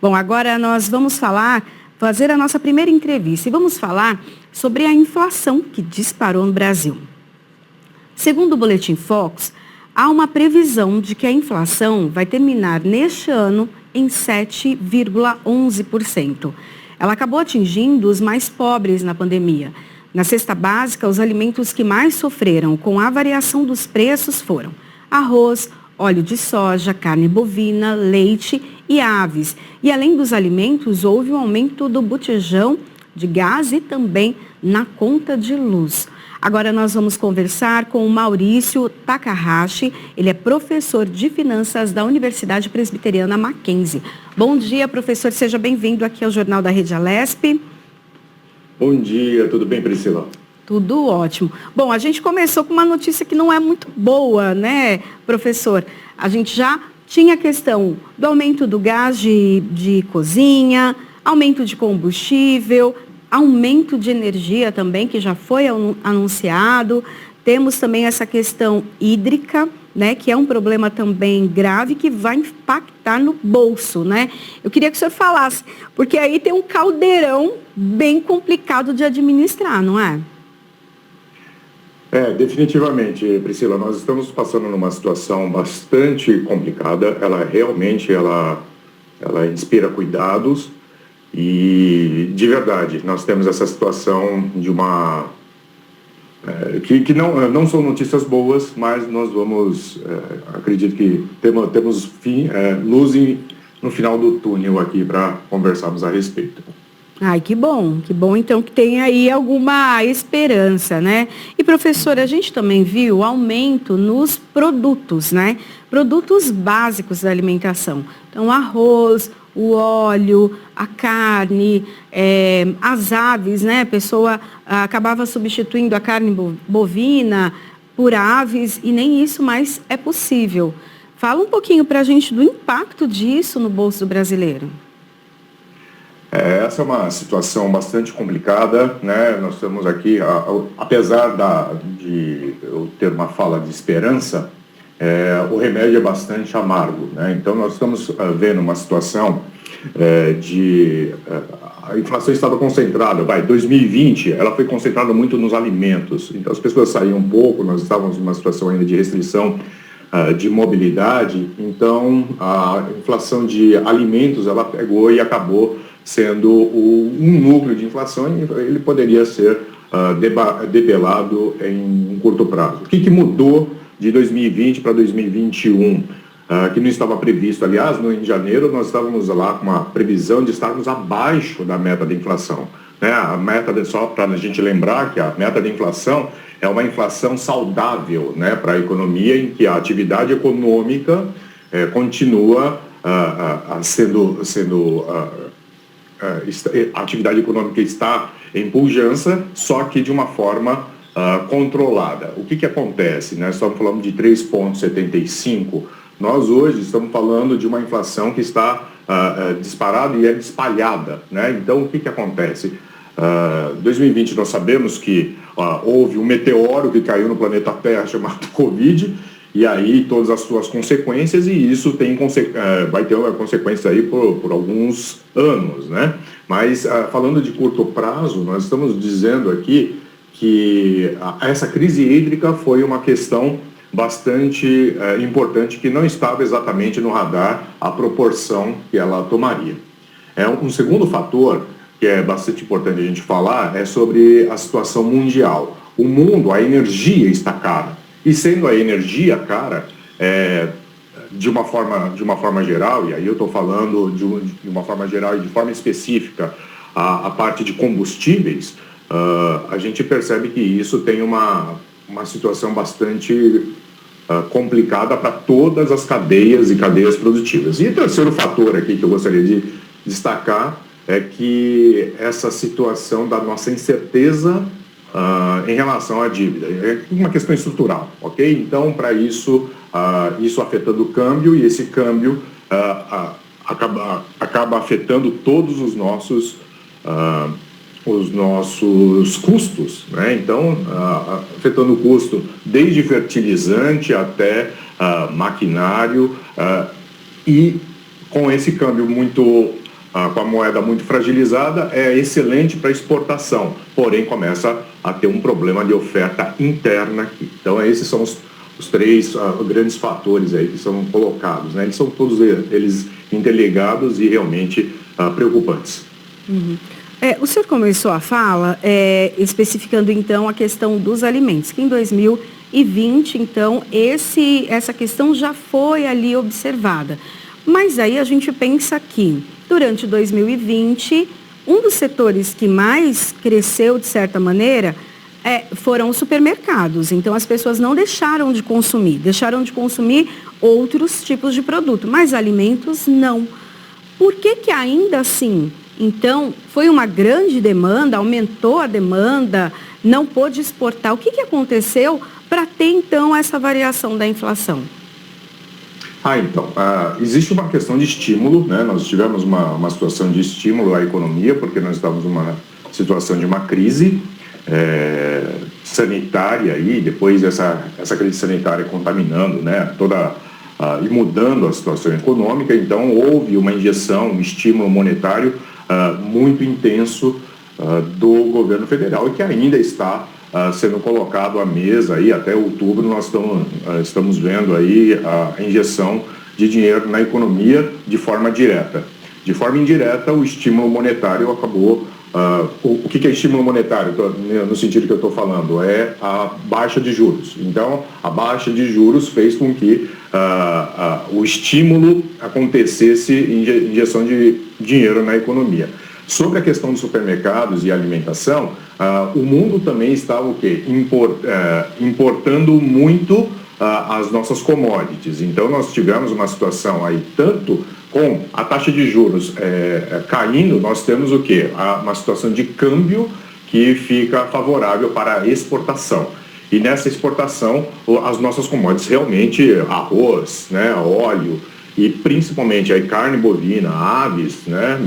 Bom, agora nós vamos fazer a nossa primeira entrevista e vamos falar sobre a inflação que disparou no Brasil. Segundo o Boletim Focus, há uma previsão de que a inflação vai terminar neste ano em 7,11%. Ela acabou atingindo os mais pobres na pandemia. Na cesta básica, os alimentos que mais sofreram com a variação dos preços foram arroz, óleo de soja, carne bovina, leite e aves. E além dos alimentos, houve um aumento do botijão de gás e também na conta de luz. Agora nós vamos conversar com o Maurício Takahashi, ele é professor de finanças da Universidade Presbiteriana Mackenzie. Bom dia, professor, seja bem-vindo aqui ao Jornal da Rede Alesp. Bom dia, tudo bem, Priscila? Tudo ótimo. Bom, a gente começou com uma notícia que não é muito boa, né, professor? A gente já tinha a questão do aumento do gás de cozinha, aumento de combustível, aumento de energia também, que já foi anunciado. Temos também essa questão hídrica, né, que é um problema também grave que vai impactar no bolso, né? Eu queria que o senhor falasse, porque aí tem um caldeirão bem complicado de administrar, não é? Definitivamente, Priscila, nós estamos passando numa situação bastante complicada. Ela realmente inspira cuidados e, de verdade, nós temos essa situação de uma... que não são notícias boas, mas nós vamos, acredito que temos luz no final do túnel aqui para conversarmos a respeito. Ai, que bom então que tem aí alguma esperança, né? E professor, a gente também viu aumento nos produtos, né? Produtos básicos da alimentação. Então, arroz, o óleo, a carne, as aves, né? A pessoa acabava substituindo a carne bovina por aves e nem isso mais é possível. Fala um pouquinho para a gente do impacto disso no bolso do brasileiro. Essa é uma situação bastante complicada, né? Nós estamos aqui, apesar de eu ter uma fala de esperança, o remédio é bastante amargo, né? Então nós estamos vendo uma situação a inflação estava concentrada, 2020, ela foi concentrada muito nos alimentos, então as pessoas saíam um pouco, nós estávamos numa situação ainda de restrição de mobilidade, então a inflação de alimentos, ela pegou e acabou sendo um núcleo de inflação e ele poderia ser debelado em um curto prazo. O que mudou de 2020 para 2021? Que não estava previsto. Aliás, em janeiro, nós estávamos lá com uma previsão de estarmos abaixo da meta da inflação. Né? A meta, só para a gente lembrar que a meta da inflação é uma inflação saudável, né, para a economia, em que a atividade econômica continua a atividade econômica está em pujança, só que de uma forma controlada. O que acontece? Nós estamos falando de 3,75%. Nós hoje estamos falando de uma inflação que está disparada e espalhada, né? Então, o que acontece? 2020 nós sabemos que houve um meteoro que caiu no planeta Terra chamado Covid, e aí todas as suas consequências, e isso vai ter uma consequência aí por alguns anos, né? Mas falando de curto prazo, nós estamos dizendo aqui que essa crise hídrica foi uma questão bastante importante que não estava exatamente no radar a proporção que ela tomaria. Um segundo fator que é bastante importante a gente falar é sobre a situação mundial. O mundo, a energia está cara. E sendo a energia cara, de uma forma geral, e aí eu estou falando de uma forma geral e de forma específica, a parte de combustíveis, a gente percebe que isso tem uma situação bastante complicada para todas as cadeias e cadeias produtivas. E o terceiro fator aqui que eu gostaria de destacar é que essa situação da nossa incerteza em relação à dívida. É uma questão estrutural, ok? Então, para isso afetando o câmbio, e esse câmbio acaba afetando todos os nossos custos, né? Então, afetando o custo desde fertilizante até maquinário, e com esse câmbio muito com a moeda muito fragilizada, é excelente para exportação, porém começa a ter um problema de oferta interna aqui. Então, esses são os três grandes fatores aí que são colocados, né? Eles são todos eles interligados e realmente preocupantes. Uhum. O senhor começou a fala especificando, então, a questão dos alimentos, que em 2020, então, essa questão já foi ali observada. Mas aí a gente pensa que, durante 2020, um dos setores que mais cresceu, de certa maneira, foram os supermercados. Então, as pessoas não deixaram de consumir outros tipos de produto, mas alimentos não. Por que ainda assim, então, foi uma grande demanda, aumentou a demanda, não pôde exportar? O que aconteceu para ter, então, essa variação da inflação? Existe uma questão de estímulo, né? Nós tivemos uma situação de estímulo à economia, porque nós estávamos numa situação de uma crise sanitária e depois essa crise sanitária contaminando, né, e mudando a situação econômica. Então houve uma injeção, um estímulo monetário muito intenso do governo federal e que ainda está sendo colocado à mesa aí até outubro. Nós estamos vendo aí a injeção de dinheiro na economia de forma direta. De forma indireta, o estímulo monetário acabou. O que é estímulo monetário? No sentido que eu estou falando, é a baixa de juros. Então, a baixa de juros fez com que o estímulo acontecesse injeção de dinheiro na economia. Sobre a questão dos supermercados e alimentação, o mundo também estava importando muito as nossas commodities. Então, nós tivemos uma situação aí, tanto com a taxa de juros caindo, nós temos uma situação de câmbio que fica favorável para a exportação. E nessa exportação, as nossas commodities realmente, arroz, né, óleo e principalmente a carne bovina, aves, né,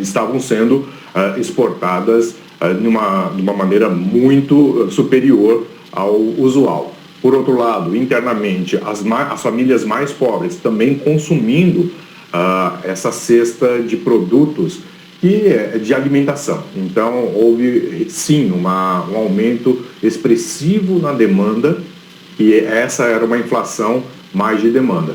estavam sendo exportadas de uma maneira muito superior ao usual. Por outro lado, internamente, as famílias mais pobres também consumindo essa cesta de produtos de alimentação. Então, houve, sim, um aumento expressivo na demanda, e essa era uma inflação mais de demanda.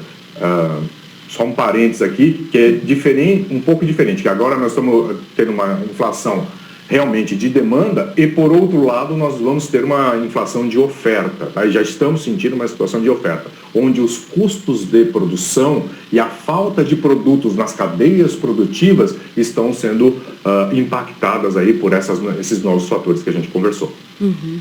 Só um parênteses aqui, que é diferente, um pouco diferente, que agora nós estamos tendo uma inflação realmente de demanda e, por outro lado, nós vamos ter uma inflação de oferta. Tá? E já estamos sentindo uma situação de oferta, onde os custos de produção e a falta de produtos nas cadeias produtivas estão sendo impactadas aí por esses novos fatores que a gente conversou. Uhum.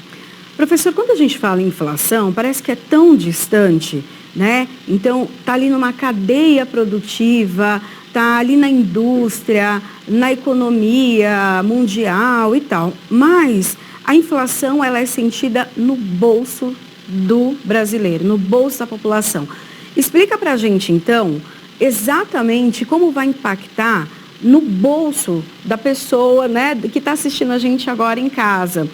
Professor, quando a gente fala em inflação, parece que é tão distante, né? Então, está ali numa cadeia produtiva, está ali na indústria, na economia mundial e tal. Mas a inflação, ela é sentida no bolso do brasileiro, no bolso da população. Explica para a gente, então, exatamente como vai impactar no bolso da pessoa, né, que está assistindo a gente agora em casa.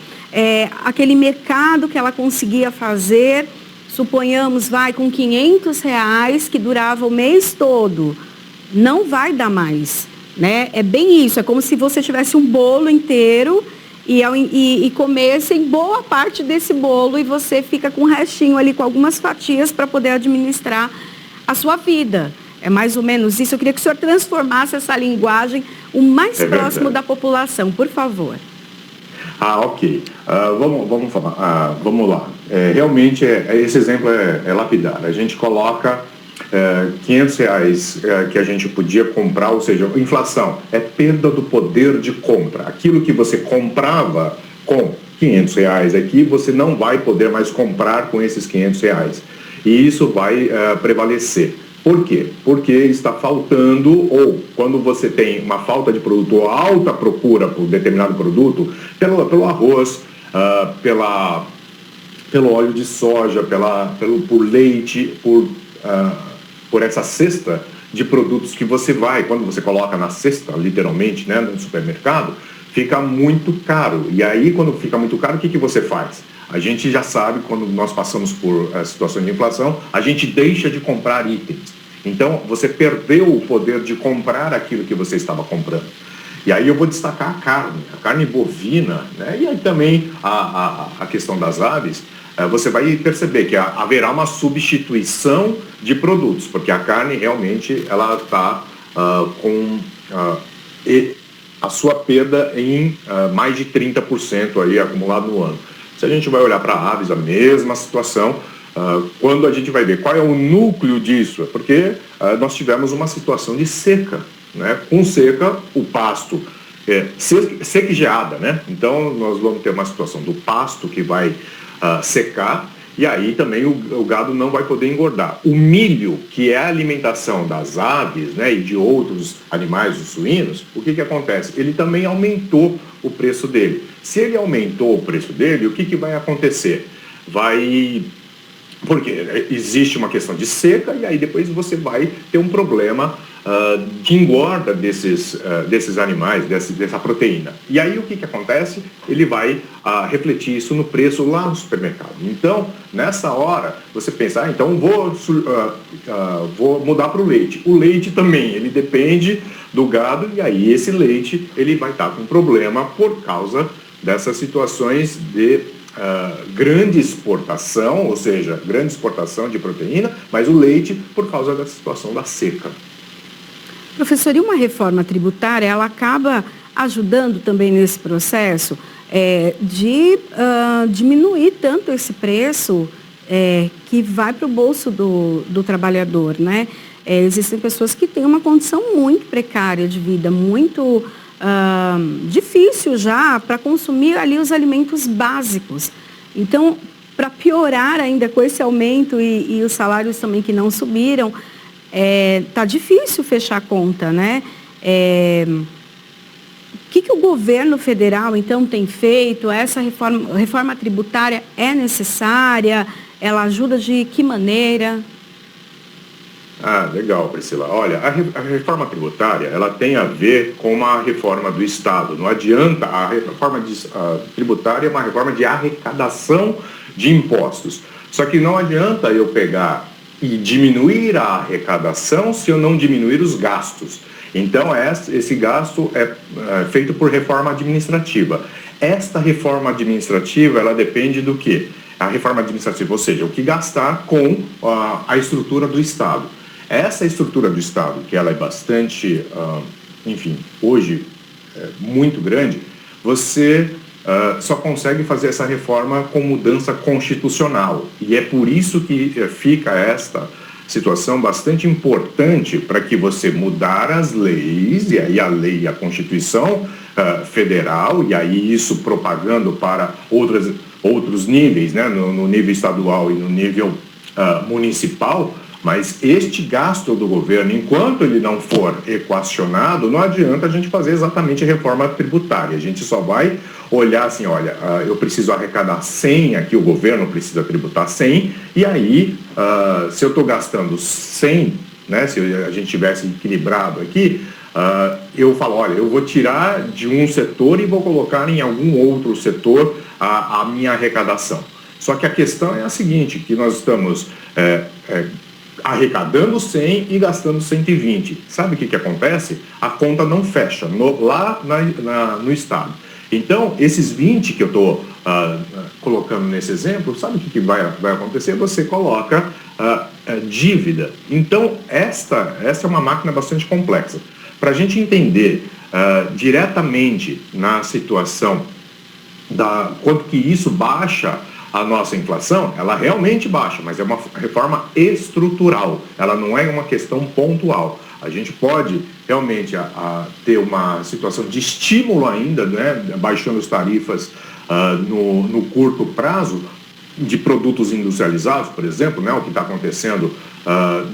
Aquele mercado que ela conseguia fazer, suponhamos, com R$500, que durava o mês todo. Não vai dar mais, né? É bem isso, é como se você tivesse um bolo inteiro e comessem boa parte desse bolo e você fica com um restinho ali, com algumas fatias para poder administrar a sua vida. É mais ou menos isso. Eu queria que o senhor transformasse essa linguagem o mais próximo da população, por favor. Ok. Vamos falar. Vamos lá. Realmente, esse exemplo é lapidar. A gente coloca R$500 que a gente podia comprar, ou seja, inflação é perda do poder de compra. Aquilo que você comprava com R$500 aqui, você não vai poder mais comprar com esses R$500. E isso vai prevalecer. Por quê? Porque está faltando, ou quando você tem uma falta de produto ou alta procura por determinado produto, pelo arroz, pelo óleo de soja, por leite, por essa cesta de produtos que você quando você coloca na cesta, literalmente, né, no supermercado, fica muito caro. E aí, quando fica muito caro, o que você faz? A gente já sabe, quando nós passamos por situações de inflação, a gente deixa de comprar itens. Então, você perdeu o poder de comprar aquilo que você estava comprando. E aí eu vou destacar a carne bovina, né? E aí também a questão das aves. Você vai perceber que haverá uma substituição de produtos, porque a carne realmente ela está com a sua perda em mais de 30% aí acumulado no ano. Se a gente vai olhar para aves, a mesma situação. Quando a gente vai ver qual é o núcleo disso, é porque nós tivemos uma situação de seca, né? Com seca, o pasto seca e geada, né? Então nós vamos ter uma situação do pasto que vai secar, e aí também o gado não vai poder engordar. O milho, que é a alimentação das aves, né, e de outros animais, os suínos, o que acontece? Ele também aumentou o preço dele. Se ele aumentou o preço dele, o que vai acontecer? Porque existe uma questão de seca, e aí depois você vai ter um problema de engorda desses animais, dessa proteína. E aí o que acontece? Ele vai refletir isso no preço lá no supermercado. Então, nessa hora, você pensa, então vou mudar para o leite. O leite também, ele depende do gado, e aí esse leite ele vai estar com problema por causa dessas situações de grande exportação, ou seja, grande exportação de proteína, mas o leite por causa da situação da seca. Professor, e uma reforma tributária, ela acaba ajudando também nesse processo de diminuir tanto esse preço que vai para o bolso do trabalhador, né? Existem pessoas que têm uma condição muito precária de vida, muito difícil já para consumir ali os alimentos básicos. Então, para piorar ainda com esse aumento e os salários também que não subiram, tá difícil fechar a conta, né? O que o governo federal, então, tem feito? Essa reforma tributária é necessária? Ela ajuda de que maneira? Legal, Priscila. Olha, a reforma tributária, ela tem a ver com uma reforma do Estado. Não adianta, a reforma tributária é uma reforma de arrecadação de impostos. Só que não adianta eu pegar e diminuir a arrecadação se eu não diminuir os gastos. Então, esse gasto é feito por reforma administrativa. Esta reforma administrativa, ela depende do quê? A reforma administrativa, ou seja, o que gastar com a estrutura do Estado. Essa estrutura do Estado, que ela é bastante, enfim, hoje muito grande, você só consegue fazer essa reforma com mudança constitucional. E é por isso que fica esta situação bastante importante para que você mudar as leis, e aí a lei e a Constituição federal, e aí isso propagando para outros níveis, né, no nível estadual e no nível municipal. Mas este gasto do governo, enquanto ele não for equacionado, não adianta a gente fazer exatamente a reforma tributária. A gente só vai olhar assim, olha, eu preciso arrecadar 100, aqui o governo precisa tributar 100, e aí, se eu estou gastando 100, né, se a gente tivesse equilibrado aqui, eu falo, olha, eu vou tirar de um setor e vou colocar em algum outro setor a minha arrecadação. Só que a questão é a seguinte, que nós estamos arrecadando 100 e gastando 120. Sabe o que acontece? A conta não fecha lá no Estado. Então, esses 20 que eu estou colocando nesse exemplo, sabe o que vai acontecer? Você coloca dívida. Então, esta é uma máquina bastante complexa. Para a gente entender diretamente na situação quanto que isso baixa a nossa inflação, ela realmente baixa, mas é uma reforma estrutural, ela não é uma questão pontual. A gente pode realmente ter uma situação de estímulo ainda, né, baixando as tarifas no curto prazo de produtos industrializados, por exemplo, né, o que está acontecendo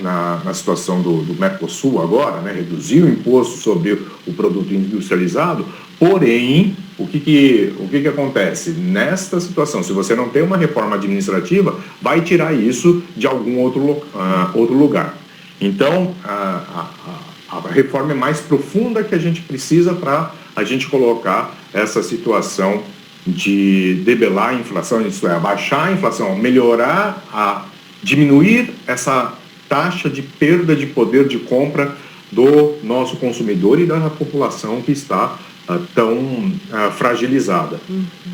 na situação do Mercosul agora, né, reduzir o imposto sobre o produto industrializado. Porém, o que acontece? Nesta situação, se você não tem uma reforma administrativa, vai tirar isso de algum outro lugar. Então, a reforma é mais profunda que a gente precisa para a gente colocar essa situação de debelar a inflação, isso é, abaixar a inflação, diminuir essa taxa de perda de poder de compra do nosso consumidor e da população que está tão fragilizada.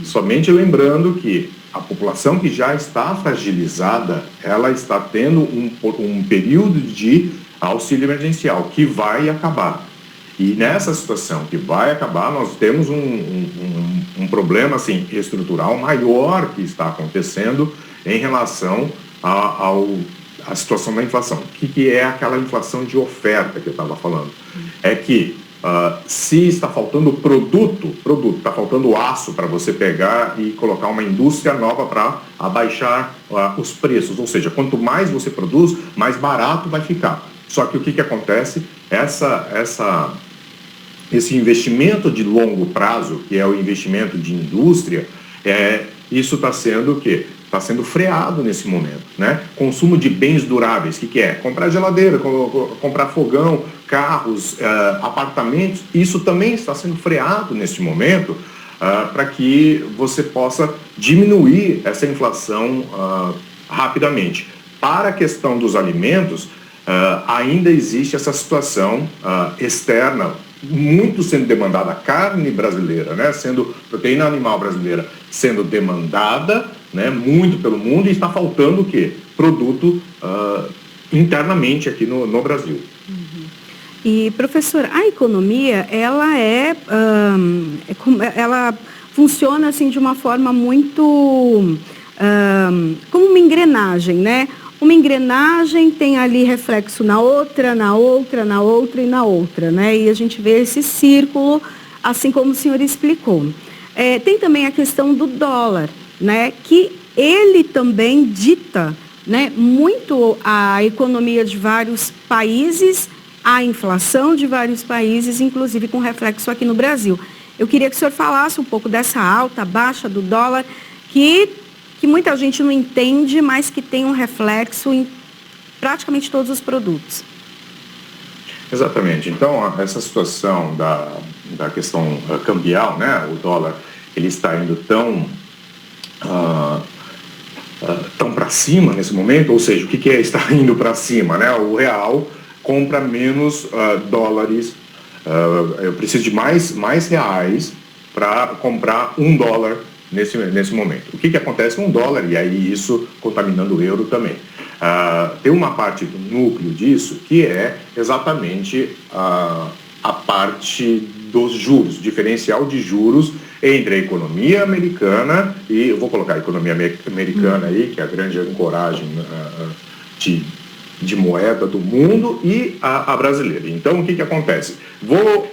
Somente lembrando que a população que já está fragilizada, ela está tendo um período de auxílio emergencial que vai acabar. E nessa situação que vai acabar, nós temos um problema assim, estrutural maior que está acontecendo em relação à situação da inflação. O que é aquela inflação de oferta que eu estava falando? É que se está faltando produto, está faltando aço para você pegar e colocar uma indústria nova para abaixar os preços. Ou seja, quanto mais você produz, mais barato vai ficar. Só que o que acontece? Esse investimento de longo prazo, que é o investimento de indústria, isso está sendo o quê? Está sendo freado nesse momento, né? Consumo de bens duráveis, o que é? Comprar geladeira, comprar fogão, carros, apartamentos, isso também está sendo freado nesse momento para que você possa diminuir essa inflação rapidamente. Para a questão dos alimentos, ainda existe essa situação externa, muito sendo demandada, a carne brasileira, né, sendo proteína animal brasileira sendo demandada, né, muito pelo mundo, e está faltando o quê? Produto internamente aqui no Brasil. E, professor, a economia, ela funciona assim de uma forma muito como uma engrenagem, né? Uma engrenagem tem ali reflexo na outra, na outra, na outra e na outra, né? E a gente vê esse círculo, assim como o senhor explicou. Tem também a questão do dólar, né? Que ele também dita, né, muito a economia de vários países, a inflação de vários países, inclusive com reflexo aqui no Brasil. Eu queria que o senhor falasse um pouco dessa alta, baixa do dólar, que muita gente não entende, mas que tem um reflexo em praticamente todos os produtos. Exatamente. Então, essa situação da questão cambial, né, o dólar, ele está indo tão para cima nesse momento, ou seja, o que é estar indo para cima, né? O real compra menos dólares, eu preciso de mais reais para comprar $1 nesse momento. O que acontece com o dólar, e aí isso contaminando o euro também? Tem uma parte do núcleo disso que é exatamente a parte dos juros, diferencial de juros entre a economia americana e, eu vou colocar a economia americana aí, que é a grande ancoragem de moeda do mundo, e a brasileira. Então, o que acontece? Vou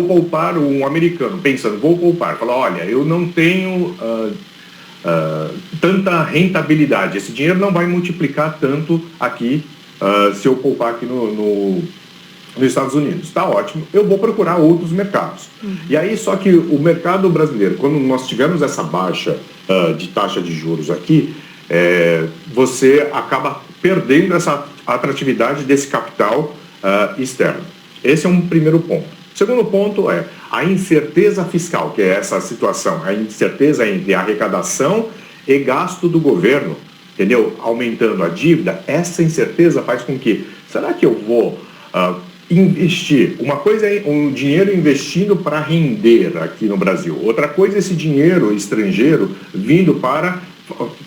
poupar um americano, pensando, vou poupar. Fala, olha, eu não tenho tanta rentabilidade, esse dinheiro não vai multiplicar tanto aqui se eu poupar aqui nos Estados Unidos. Está ótimo, eu vou procurar outros mercados. E aí, só que o mercado brasileiro, quando nós tivemos essa baixa de taxa de juros aqui, você acaba perdendo essa atratividade desse capital externo. Esse é um primeiro ponto. O segundo ponto é a incerteza fiscal, que é essa situação, a incerteza entre arrecadação e gasto do governo, entendeu? Aumentando a dívida, essa incerteza faz com que, será que eu vou investir? Uma coisa é um dinheiro investindo para render aqui no Brasil, outra coisa é esse dinheiro estrangeiro vindo para,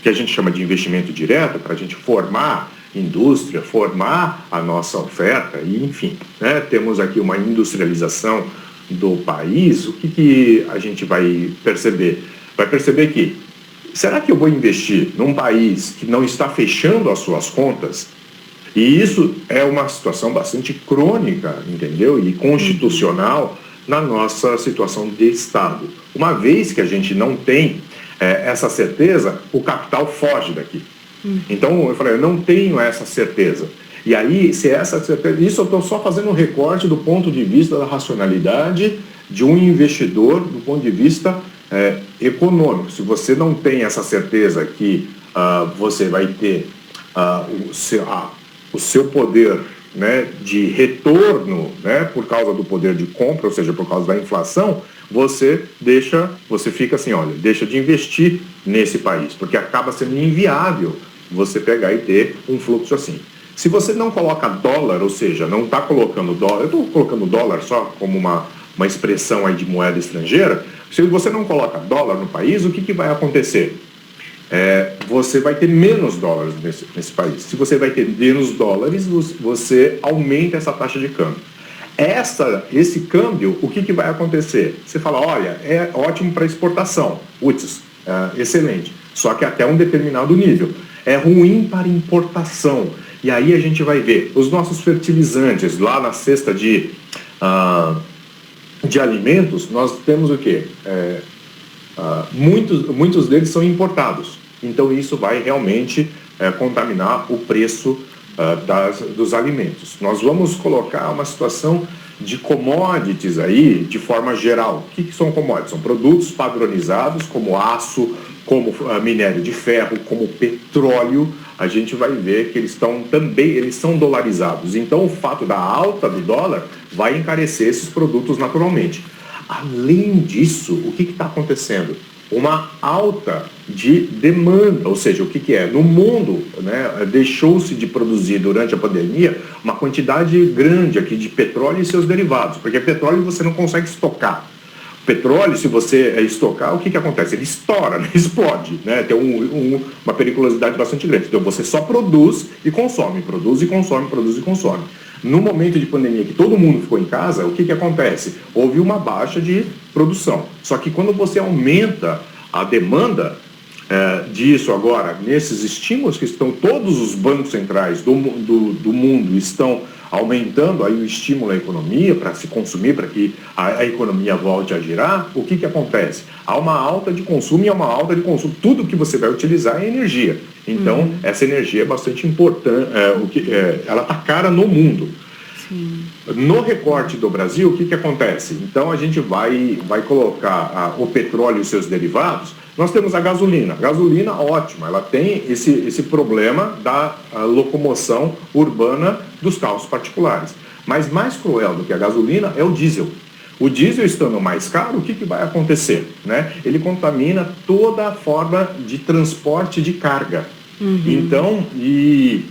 que a gente chama de investimento direto, para a gente formar indústria, formar a nossa oferta, e enfim, né, temos aqui uma industrialização do país. O que a gente vai perceber? Vai perceber que, será que eu vou investir num país que não está fechando as suas contas? E isso é uma situação bastante crônica, entendeu? E constitucional na nossa situação de Estado. Uma vez que a gente não tem essa certeza, o capital foge daqui. Então, eu falei, eu não tenho essa certeza. E aí, se essa certeza... Isso eu estou só fazendo um recorte do ponto de vista da racionalidade de um investidor, do ponto de vista econômico. Se você não tem essa certeza que você vai ter o seu poder, né, de retorno, né, por causa do poder de compra, ou seja, por causa da inflação, você fica assim, olha, deixa de investir nesse país, porque acaba sendo inviável você pegar e ter um fluxo assim. Se você não coloca dólar, ou seja, não está colocando dólar, eu estou colocando dólar só como uma expressão aí de moeda estrangeira, se você não coloca dólar no país, o que vai acontecer? Você vai ter menos dólares nesse país. Se você vai ter menos dólares, você aumenta essa taxa de câmbio. Esse câmbio, o que vai acontecer? Você fala, olha, é ótimo para exportação, excelente, só que até um determinado nível. É ruim para importação. E aí a gente vai ver os nossos fertilizantes, lá na cesta de alimentos, nós temos o quê? Muitos deles são importados. Então isso vai realmente contaminar o preço dos alimentos. Nós vamos colocar uma situação de commodities aí, de forma geral. O que são commodities? São produtos padronizados, como aço, como minério de ferro, como petróleo. A gente vai ver que eles são dolarizados. Então o fato da alta do dólar vai encarecer esses produtos naturalmente. Além disso, o que está acontecendo? Uma alta de demanda, ou seja, o que é? No mundo, né, deixou-se de produzir durante a pandemia uma quantidade grande aqui de petróleo e seus derivados, porque petróleo você não consegue estocar. Petróleo, se você estocar, o que acontece? Ele estoura, né? Explode, né? Tem uma periculosidade bastante grande. Então você só produz e consome, produz e consome, produz e consome. No momento de pandemia que todo mundo ficou em casa, o que acontece? Houve uma baixa de produção. Só que quando você aumenta a demanda disso agora, nesses estímulos que estão, todos os bancos centrais do mundo estão aumentando aí o estímulo à economia para se consumir, para que a economia volte a girar, o que acontece? Há uma alta de consumo e há uma alta de consumo. Tudo que você vai utilizar é energia. Então, essa energia é bastante importante, ela está cara no mundo. Sim. No recorte do Brasil, o que acontece? Então, a gente vai colocar o petróleo e os seus derivados. Nós temos a gasolina. Gasolina, ótima, ela tem esse problema da locomoção urbana dos carros particulares. Mas mais cruel do que a gasolina é o diesel. O diesel estando mais caro, o que vai acontecer? Né? Ele contamina toda a forma de transporte de carga. Então, e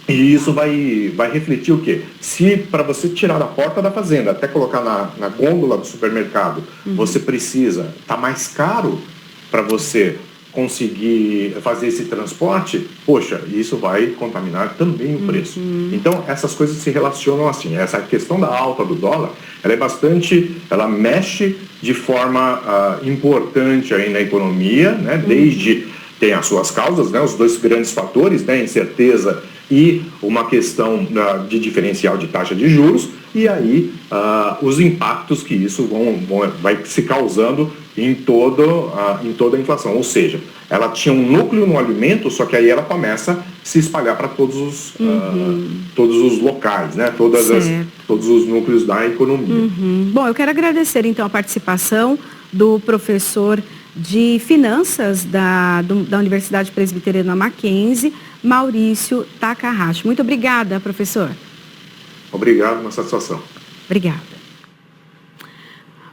isso vai refletir o quê? Se para você tirar da porta da fazenda até colocar na gôndola do supermercado, você precisa, está mais caro para você conseguir fazer esse transporte, poxa, isso vai contaminar também o preço. Então, essas coisas se relacionam assim. Essa questão da alta do dólar, ela mexe de forma importante aí na economia, né? Tem as suas causas, né? Os dois grandes fatores, né? Incerteza e uma questão de diferencial de taxa de juros, e aí os impactos que isso vai se causando em toda a inflação. Ou seja, ela tinha um núcleo no alimento, só que aí ela começa a se espalhar para todos os locais, né? Todos os núcleos da economia. Bom, eu quero agradecer então a participação do professor de Finanças da Universidade Presbiteriana Mackenzie, Maurício Takahashi. Muito obrigada, professor. Obrigado, uma satisfação. Obrigada.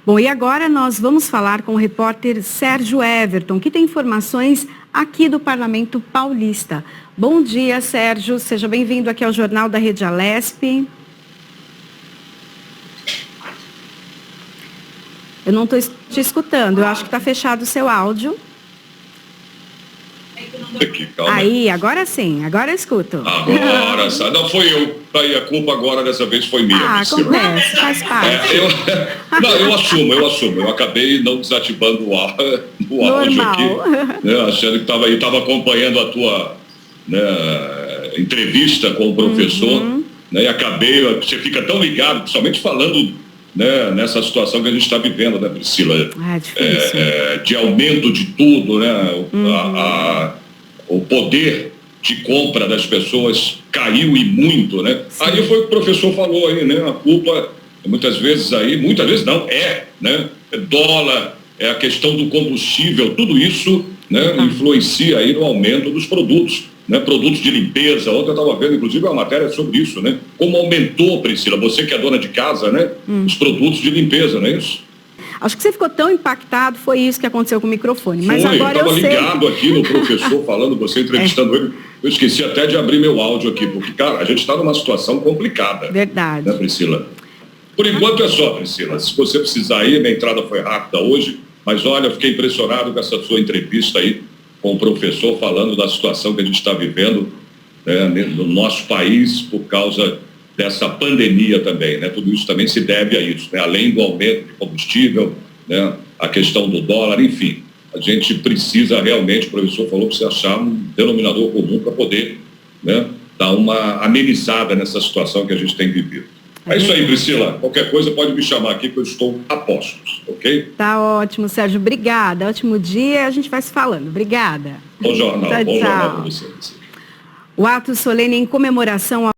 Bom, e agora nós vamos falar com o repórter Sérgio Everton, que tem informações aqui do Parlamento Paulista. Bom dia, Sérgio. Seja bem-vindo aqui ao Jornal da Rede Alesp. Eu não estou te escutando. Eu acho que está fechado o seu áudio. Aqui, calma. Aí, agora sim. Agora eu escuto. Agora, sabe? Não, foi eu. Aí a culpa agora, dessa vez, foi minha. Acontece, faz parte. Eu assumo. Eu acabei não desativando o áudio aqui, né, achando que estava acompanhando a tua, né, entrevista com o professor, né, e acabei, você fica tão ligado, principalmente falando, né, nessa situação que a gente está vivendo, né, Priscila? De aumento de tudo, né? O poder de compra das pessoas caiu e muito, né? Sim. Aí foi o que o professor falou aí, né? A culpa, muitas vezes não, né? É dólar, é a questão do combustível, tudo isso, né, influencia aí no aumento dos produtos, né? Produtos de limpeza. Ontem eu estava vendo, inclusive, uma matéria sobre isso, né? Como aumentou, Priscila, você que é dona de casa, né? Os produtos de limpeza, não é isso? Acho que você ficou tão impactado, foi isso que aconteceu com o microfone. Mas agora eu estava ligado aqui no professor falando, você entrevistando ele. Eu esqueci até de abrir meu áudio aqui, porque, cara, a gente está numa situação complicada. Verdade. Né, Priscila? Por enquanto é só, Priscila. Se você precisar ir, minha entrada foi rápida hoje, mas olha, eu fiquei impressionado com essa sua entrevista aí com o professor falando da situação que a gente está vivendo, né, no nosso país por causa dessa pandemia também, né? Tudo isso também se deve a isso, né? Além do aumento de combustível, né? A questão do dólar, enfim. A gente precisa realmente, o professor falou, que se achar um denominador comum para poder, né, dar uma amenizada nessa situação que a gente tem vivido. É isso aí, Priscila. Qualquer coisa pode me chamar aqui que eu estou a postos, ok? Tá ótimo, Sérgio. Obrigada. Ótimo dia. A gente vai se falando. Obrigada. Bom jornal. Tchau, bom tchau. jornal para você. O ato solene em comemoração